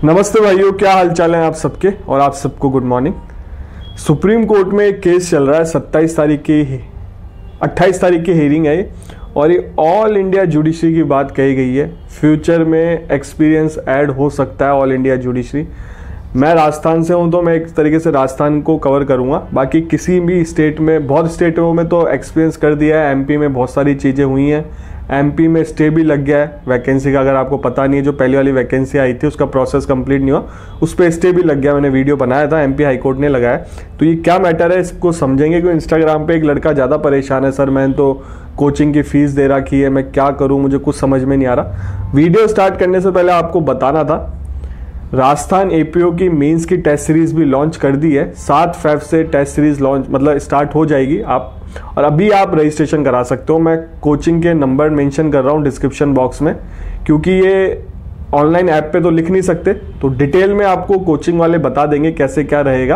नमस्ते भाइयों, क्या हाल चाल है आप सबके और आप सबको गुड मॉर्निंग। सुप्रीम कोर्ट में एक केस चल रहा है। 28 तारीख की हियरिंग है और ये ऑल इंडिया जुडिशरी की बात कही गई है। फ्यूचर में एक्सपीरियंस ऐड हो सकता है ऑल इंडिया जुडिशरी। मैं राजस्थान से हूं तो मैं एक तरीके से राजस्थान को कवर करूंगा। बाकी किसी भी स्टेट में, बहुत स्टेटों में तो एक्सपीरियंस कर दिया है। एमपी में बहुत सारी चीज़ें हुई हैं। एमपी में स्टे भी लग गया है वैकेंसी का। अगर आपको पता नहीं है, जो पहली वाली वैकेंसी आई थी उसका प्रोसेस कंप्लीट नहीं हुआ, उस पर स्टे भी लग गया। मैंने वीडियो बनाया था, एमपी हाईकोर्ट ने लगाया। तो ये क्या मैटर है इसको समझेंगे। क्योंकि इंस्टाग्राम पे एक लड़का ज़्यादा परेशान है, सर मैंने तो कोचिंग की फीस दे रखी है, मैं क्या करूँ, मुझे कुछ समझ में नहीं आ रहा। वीडियो स्टार्ट करने से पहले आपको बताना था, राजस्थान एपीओ की मेंस की टेस्ट सीरीज भी लॉन्च कर दी है। 7 फेब से टेस्ट सीरीज लॉन्च मतलब स्टार्ट हो जाएगी। और अभी आप रजिस्ट्रेशन करा सकते हो। मैं कोचिंग के नंबर मेंशन कर रहा हूँ डिस्क्रिप्शन बॉक्स में, क्योंकि ये ऑनलाइन ऐप पे तो लिख नहीं सकते, तो डिटेल में आपको कोचिंग वाले बता देंगे कैसे क्या रहेगा।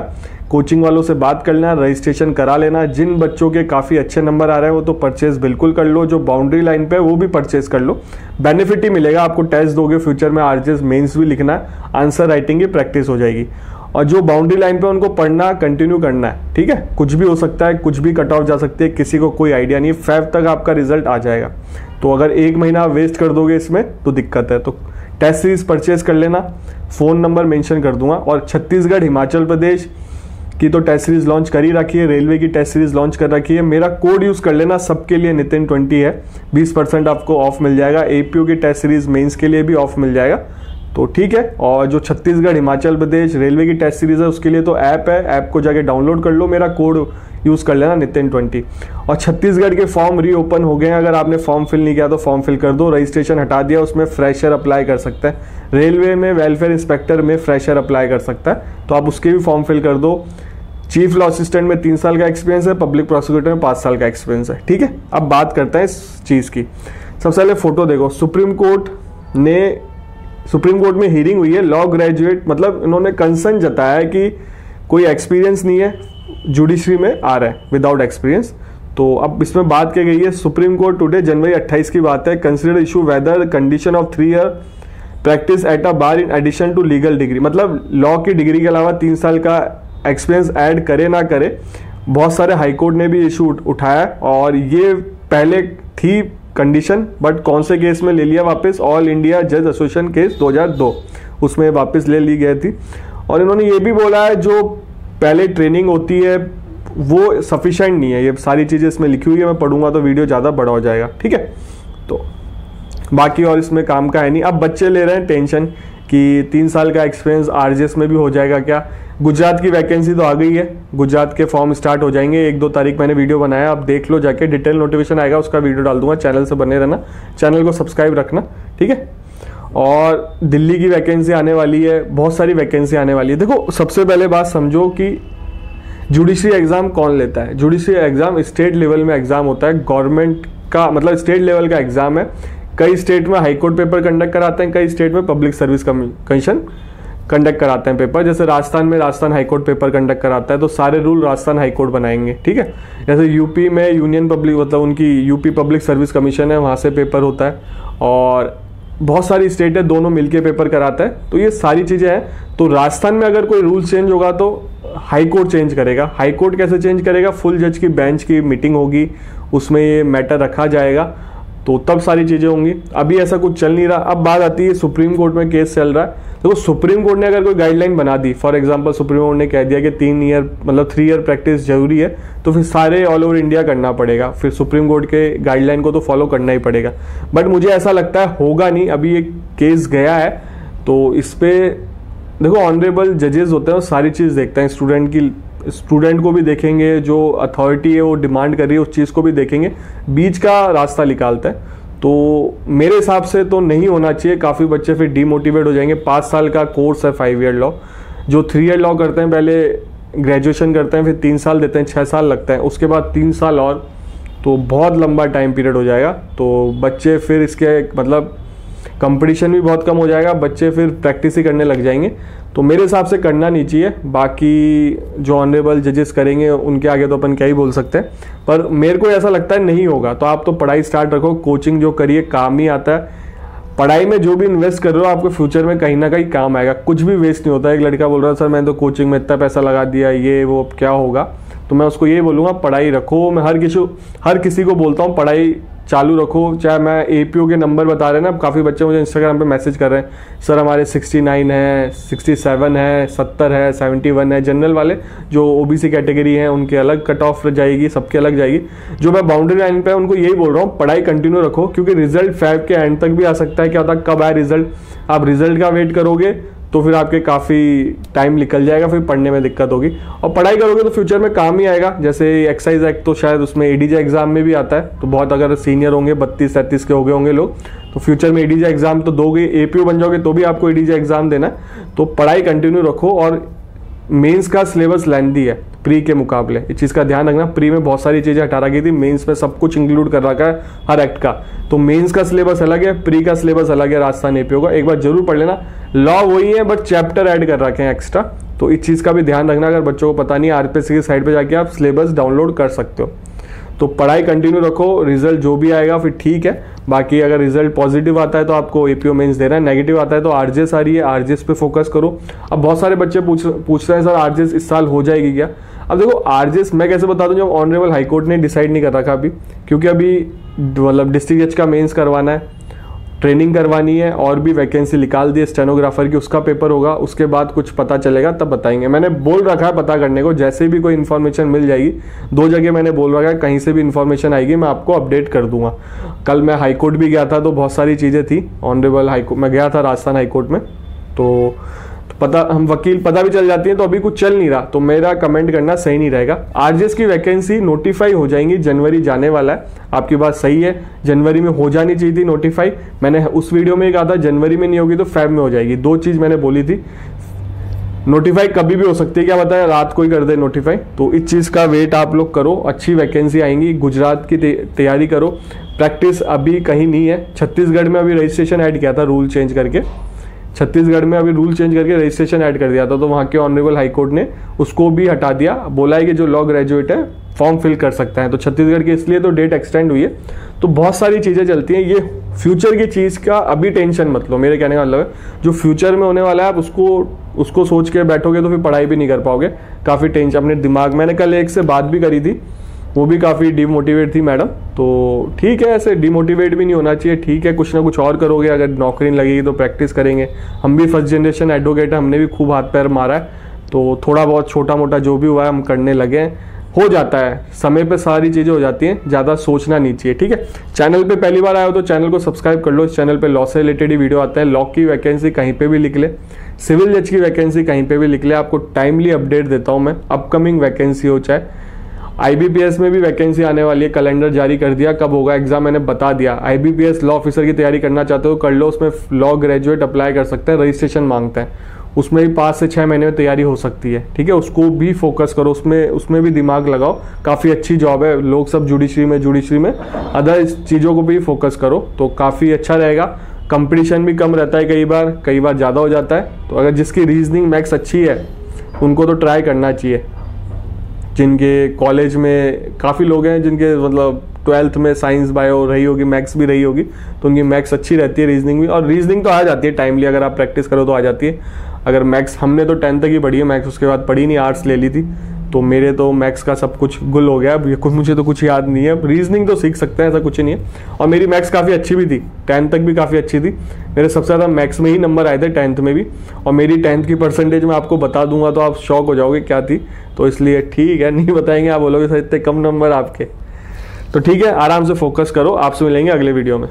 कोचिंग वालों से बात कर लेना, रजिस्ट्रेशन करा लेना। जिन बच्चों के काफ़ी अच्छे नंबर आ रहे हैं वो तो परचेज बिल्कुल कर लो। जो बाउंड्री लाइन पे है वो भी परचेज कर लो, बेनिफिट ही मिलेगा आपको। टेस्ट दोगे, फ्यूचर में आरजेएस मेंस भी लिखना है, आंसर राइटिंग की प्रैक्टिस हो जाएगी। और जो बाउंड्री लाइन पे उनको पढ़ना कंटिन्यू करना है, ठीक है। कुछ भी हो सकता है, कुछ भी कट ऑफ जा सकती है, किसी को कोई आइडिया नहीं है। फेब तक आपका रिजल्ट आ जाएगा। तो अगर 1 महीना वेस्ट कर दोगे इसमें तो दिक्कत है। तो टेस्ट सीरीज परचेज कर लेना, फ़ोन नंबर मेंशन कर दूंगा। और छत्तीसगढ़, हिमाचल प्रदेश की तो टेस्ट सीरीज लॉन्च कर ही रखी है, रेलवे की टेस्ट सीरीज लॉन्च कर रखी है। मेरा कोड यूज़ कर लेना, सबके लिए नितिन 20 है, 20% आपको ऑफ मिल जाएगा। एपीओ की टेस्ट सीरीज मेंस के लिए भी ऑफ मिल जाएगा, तो ठीक है। और जो छत्तीसगढ़, हिमाचल प्रदेश, रेलवे की टेस्ट सीरीज है उसके लिए तो ऐप है, ऐप को जाके डाउनलोड कर लो, मेरा कोड यूज़ कर लेना नितिन 20। और छत्तीसगढ़ के फॉर्म रीओपन हो गए हैं। अगर आपने फॉर्म फिल नहीं किया तो फॉर्म फिल कर दो। रजिस्ट्रेशन हटा दिया, उसमें फ्रेशर अप्लाई कर सकता है। रेलवे में वेलफेयर इंस्पेक्टर में फ्रेशर अप्लाई कर सकता है, तो आप उसके भी फॉर्म फिल कर दो। चीफ लॉ असिस्टेंट में 3 साल का एक्सपीरियंस है, पब्लिक प्रोसिक्यूटर में 5 साल का एक्सपीरियंस है, ठीक है। अब बात करते हैं इस चीज़ की। सबसे पहले फोटो देखो। सुप्रीम कोर्ट में हियरिंग हुई है। लॉ ग्रेजुएट मतलब इन्होंने कंसर्न जताया है कि कोई एक्सपीरियंस नहीं है, जुडिशरी में आ रहा है विदाउट एक्सपीरियंस। तो अब इसमें बात की गई है, सुप्रीम कोर्ट टुडे जनवरी 28 की बात है, consider issue whether condition of 3 year practice at a bar in addition to legal degree. मतलब लॉ की डिग्री के अलावा 3 साल का एक्सपीरियंस ऐड करे ना करे। बहुत सारे हाईकोर्ट ने भी इशू उठाया और ये पहले थी कंडीशन, बट कौन से केस में ले लिया वापस, ऑल इंडिया जज एसोसिएशन केस 2002, उसमें वापस ले ली गई थी। और इन्होंने ये भी बोला है जो पहले ट्रेनिंग होती है वो सफिशिएंट नहीं है। ये सारी चीज़ें इसमें लिखी हुई है, मैं पढ़ूंगा तो वीडियो ज़्यादा बड़ा हो जाएगा, ठीक है। तो बाकी और इसमें काम का है नहीं। अब बच्चे ले रहे हैं टेंशन कि 3 साल का एक्सपीरियंस आरजेएस में भी हो जाएगा क्या। गुजरात की वैकेंसी तो आ गई है, गुजरात के फॉर्म स्टार्ट हो जाएंगे। 1-2 तारीख मैंने वीडियो बनाया, आप देख लो जाके, डिटेल नोटिफिकेशन आएगा उसका वीडियो डाल दूंगा। चैनल से बने रहना, चैनल को सब्सक्राइब रखना, ठीक है। और दिल्ली की वैकेंसी आने वाली है, बहुत सारी वैकेंसी आने वाली है। देखो सबसे पहले बात समझो कि जुडिशरी एग्जाम कौन लेता है। जुडिशरी एग्जाम स्टेट लेवल में एग्जाम होता है, गवर्नमेंट का मतलब स्टेट लेवल का एग्जाम है। कई स्टेट में हाईकोर्ट पेपर कंडक्ट कराते हैं, कई स्टेट में पब्लिक सर्विस कमीशन कंडक्ट कराते हैं पेपर। जैसे राजस्थान में राजस्थान हाईकोर्ट पेपर कंडक्ट कराता है, तो सारे रूल राजस्थान हाईकोर्ट बनाएंगे, ठीक है। जैसे यूपी में यूनियन पब्लिक मतलब उनकी यूपी पब्लिक सर्विस कमीशन है, वहाँ से पेपर होता है। और बहुत सारी स्टेट है, दोनों मिलके पेपर कराता है। तो ये सारी चीज़ें हैं। तो राजस्थान में अगर कोई रूल चेंज होगा तो हाईकोर्ट चेंज करेगा। हाईकोर्ट कैसे चेंज करेगा, फुल जज की बेंच की मीटिंग होगी, उसमें ये मैटर रखा जाएगा, तो तब सारी चीज़ें होंगी। अभी ऐसा कुछ चल नहीं रहा। अब बात आती है सुप्रीम कोर्ट में केस चल रहा है। देखो सुप्रीम कोर्ट ने अगर कोई गाइडलाइन बना दी, फॉर एग्जांपल सुप्रीम कोर्ट ने कह दिया कि 3 ईयर प्रैक्टिस जरूरी है, तो फिर सारे ऑल ओवर इंडिया करना पड़ेगा। फिर सुप्रीम कोर्ट के गाइडलाइन को तो फॉलो करना ही पड़ेगा। बट मुझे ऐसा लगता है होगा नहीं। अभी एक केस गया है तो इस पर देखो ऑनरेबल जजेस होते हैं और सारी चीज़ देखते हैं। स्टूडेंट को भी देखेंगे, जो अथॉरिटी है वो डिमांड कर रही है उस चीज़ को भी देखेंगे, बीच का रास्ता निकालता है। तो मेरे हिसाब से तो नहीं होना चाहिए। काफ़ी बच्चे फिर डीमोटिवेट हो जाएंगे। 5 साल का कोर्स है 5 ईयर लॉ। जो 3 ईयर लॉ करते हैं पहले ग्रेजुएशन करते हैं, फिर 3 साल देते हैं, 6 साल लगता है, उसके बाद 3 साल और, तो बहुत लंबा टाइम पीरियड हो जाएगा। तो बच्चे फिर इसके मतलब कंपटीशन भी बहुत कम हो जाएगा, बच्चे फिर प्रैक्टिस ही करने लग जाएंगे। तो मेरे हिसाब से करना नहीं चाहिए। बाकी जो ऑनरेबल जजेस करेंगे उनके आगे तो अपन क्या ही बोल सकते हैं, पर मेरे को ऐसा लगता है नहीं होगा। तो आप तो पढ़ाई स्टार्ट रखो, कोचिंग जो करिए काम ही आता है। पढ़ाई में जो भी इन्वेस्ट कर रहे हो आपको फ्यूचर में कहीं ना कहीं काम आएगा, कुछ भी वेस्ट नहीं होता है। एक लड़का बोल रहा है सर मैंने तो कोचिंग में इतना पैसा लगा दिया, ये वो अब क्या होगा, तो मैं उसको ये बोलूँगा पढ़ाई रखो। मैं हर किसी को बोलता हूँ पढ़ाई चालू रखो। चाहे मैं एपीओ के नंबर बता रहे हैं ना, काफ़ी बच्चे मुझे इंस्टाग्राम पे मैसेज कर रहे हैं सर हमारे 69 है, 67 है, 70 है, 71 है। जनरल वाले जो ओबीसी कैटेगरी हैं उनके अलग कट ऑफ जाएगी, सबके अलग जाएगी। जो मैं बाउंड्री लाइन पे उनको यही बोल रहा हूँ पढ़ाई कंटिन्यू रखो, क्योंकि रिजल्ट फैब के एंड तक भी आ सकता है। क्या होता है कब आए रिजल्ट, आप रिजल्ट का वेट करोगे तो फिर आपके काफ़ी टाइम निकल जाएगा, फिर पढ़ने में दिक्कत होगी। और पढ़ाई करोगे तो फ्यूचर में काम ही आएगा। जैसे एक्साइज एक्ट तो शायद उसमें एडीजे एग्जाम में भी आता है, तो बहुत अगर सीनियर होंगे 32-33 के हो गए होंगे लोग, तो फ्यूचर में एडीजे एग्जाम तो दोगे, एपीओ बन जाओगे तो भी आपको एडीजे एग्जाम देना है। तो पढ़ाई कंटिन्यू रखो। और मेंस का सिलेबस लेंथी है प्री के मुकाबले, इस चीज़ का ध्यान रखना। प्री में बहुत सारी चीज़ें हटा रखी थी, मेंस में सब कुछ इंक्लूड कर रखा है हर एक्ट का। तो मेंस का सिलेबस अलग है, प्री का सिलेबस अलग है राजस्थान एपीओ का, एक बार जरूर पढ़ लेना। लॉ वही है बट चैप्टर ऐड कर रखे हैं एक्स्ट्रा, तो इस चीज़ का भी ध्यान रखना। अगर बच्चों को पता नहीं, आरपीएससी की साइट पर जाके आप सिलेबस डाउनलोड कर सकते हो। तो पढ़ाई कंटिन्यू रखो, रिजल्ट जो भी आएगा फिर ठीक है। बाकी अगर रिजल्ट पॉजिटिव आता है तो आपको एपीओ मेंस देना है, नेगेटिव आता है तो आरजेएस आ रही है, आरजेएस पे फोकस करो। अब बहुत सारे बच्चे पूछ रहे हैं सर आरजेएस इस साल हो जाएगी क्या। अब देखो आरजेएस मैं कैसे बता दूं, जब ऑनरेबल हाईकोर्ट ने डिसाइड नहीं कर रखा अभी, क्योंकि अभी मतलब डिस्ट्रिक्ट जज का मेंस करवाना है, ट्रेनिंग करवानी है, और भी वैकेंसी निकाल दी है स्टेनोग्राफर की, उसका पेपर होगा, उसके बाद कुछ पता चलेगा तब बताएंगे। मैंने बोल रखा है पता करने को, जैसे भी कोई इन्फॉर्मेशन मिल जाएगी, 2 जगह मैंने बोल रखा है, कहीं से भी इन्फॉर्मेशन आएगी मैं आपको अपडेट कर दूंगा। कल मैं हाईकोर्ट भी गया था तो बहुत सारी चीज़ें थी, ऑनरेबल हाईकोर्ट मैं गया था राजस्थान हाईकोर्ट में, तो पता हम वकील पता भी चल जाती है। तो अभी कुछ चल नहीं रहा, तो मेरा कमेंट करना सही नहीं रहेगा। आरजेएस की वैकेंसी नोटिफाई हो जाएंगी, जनवरी जाने वाला है। आपकी बात सही है, जनवरी में हो जानी चाहिए थी नोटिफाई। मैंने उस वीडियो में कहा था जनवरी में नहीं होगी तो फेब में हो जाएगी, 2 चीज़ मैंने बोली थी। नोटिफाई कभी भी हो सकती है, क्या पता है रात को ही कर दे नोटिफाई। तो इस चीज़ का वेट आप लोग करो, अच्छी वैकेंसी आएंगी। गुजरात की तैयारी करो, प्रैक्टिस अभी कहीं नहीं है। छत्तीसगढ़ में अभी रजिस्ट्रेशन ऐड किया था रूल चेंज करके, छत्तीसगढ़ में अभी रूल चेंज करके रजिस्ट्रेशन ऐड कर दिया था, तो वहाँ के ऑनरेबल हाईकोर्ट ने उसको भी हटा दिया। बोला है कि जो लॉ ग्रेजुएट है फॉर्म फिल कर सकता है, तो छत्तीसगढ़ की इसलिए तो डेट एक्सटेंड हुई है। तो बहुत सारी चीज़ें चलती हैं, ये फ्यूचर की चीज़ का अभी टेंशन मत लो, मेरे कहने का मतलब है जो फ्यूचर में होने वाला है आप उसको सोच के बैठोगे तो फिर पढ़ाई भी नहीं कर पाओगे। काफ़ी टेंशन अपने दिमाग, मैंने कल एक से बात भी करी थी, वो भी काफ़ी डिमोटिवेट थी मैडम। तो ठीक है, ऐसे डिमोटिवेट भी नहीं होना चाहिए, ठीक है कुछ ना कुछ और करोगे, अगर नौकरी नहीं लगेगी तो प्रैक्टिस करेंगे। हम भी फर्स्ट जनरेशन एडवोकेट है, हमने भी खूब हाथ पैर मारा है, तो थोड़ा बहुत छोटा मोटा जो भी हुआ है हम करने लगे हैं। हो जाता है, समय पे सारी चीज़ें हो जाती हैं, ज़्यादा सोचना नहीं चाहिए, ठीक है। चैनल पे पहली बार आए हो तो चैनल को सब्सक्राइब कर लो। इस चैनल पे लॉ से रिलेटेड ही वीडियो आता है। लॉ की वैकेंसी कहीं पे भी लिख ले, सिविल जज की वैकेंसी कहीं पे भी लिख ले, आपको टाइमली अपडेट देता हूँ मैं। अपकमिंग वैकेंसी हो चाहे आईबीपीएस में भी वैकेंसी आने वाली है, कैलेंडर जारी कर दिया, कब होगा एग्जाम मैंने बता दिया। आईबीपीएस लॉ ऑफिसर की तैयारी करना चाहते हो कर लो, उसमें लॉ ग्रेजुएट अप्लाई कर सकते हैं, रजिस्ट्रेशन मांगते हैं, उसमें भी 5 से 6 महीने में तैयारी हो सकती है, ठीक है। उसको भी फोकस करो, उसमें भी दिमाग लगाओ, काफ़ी अच्छी जॉब है। लोग सब जुडिशरी में अदर चीज़ों को भी फोकस करो तो काफ़ी अच्छा रहेगा। कंपटीशन भी कम रहता है, कई बार ज़्यादा हो जाता है। तो अगर जिसकी रीजनिंग मैथ्स अच्छी है उनको तो ट्राई करना चाहिए। जिनके कॉलेज में काफ़ी लोग हैं जिनके मतलब 12th में साइंस बायो रही होगी, मैथ्स भी रही होगी, तो उनकी मैथ्स अच्छी रहती है, रीजनिंग भी। और रीजनिंग तो आ जाती है टाइमली, अगर आप प्रैक्टिस करो तो आ जाती है। अगर मैथ्स हमने तो 10th तक ही पढ़ी है, मैथ्स उसके बाद पढ़ी नहीं, आर्ट्स ले ली थी, तो मेरे तो मैथ्स का सब कुछ गुल हो गया। अब मुझे तो कुछ याद नहीं है, रीजनिंग तो सीख सकते हैं, ऐसा कुछ नहीं है। और मेरी मैथ्स काफ़ी अच्छी भी थी, 10th तक भी काफ़ी अच्छी थी। मेरे सबसे ज़्यादा मैथ्स में ही नंबर आए थे 10th में भी। और मेरी 10th की परसेंटेज मैं आपको बता दूंगा तो आप शॉक हो जाओगे क्या थी, तो इसलिए ठीक है, नहीं बताएंगे, आप बोलोगे सर इतने कम नंबर आपके। तो ठीक है, आराम से फोकस करो। आपसे मिलेंगे अगले वीडियो में।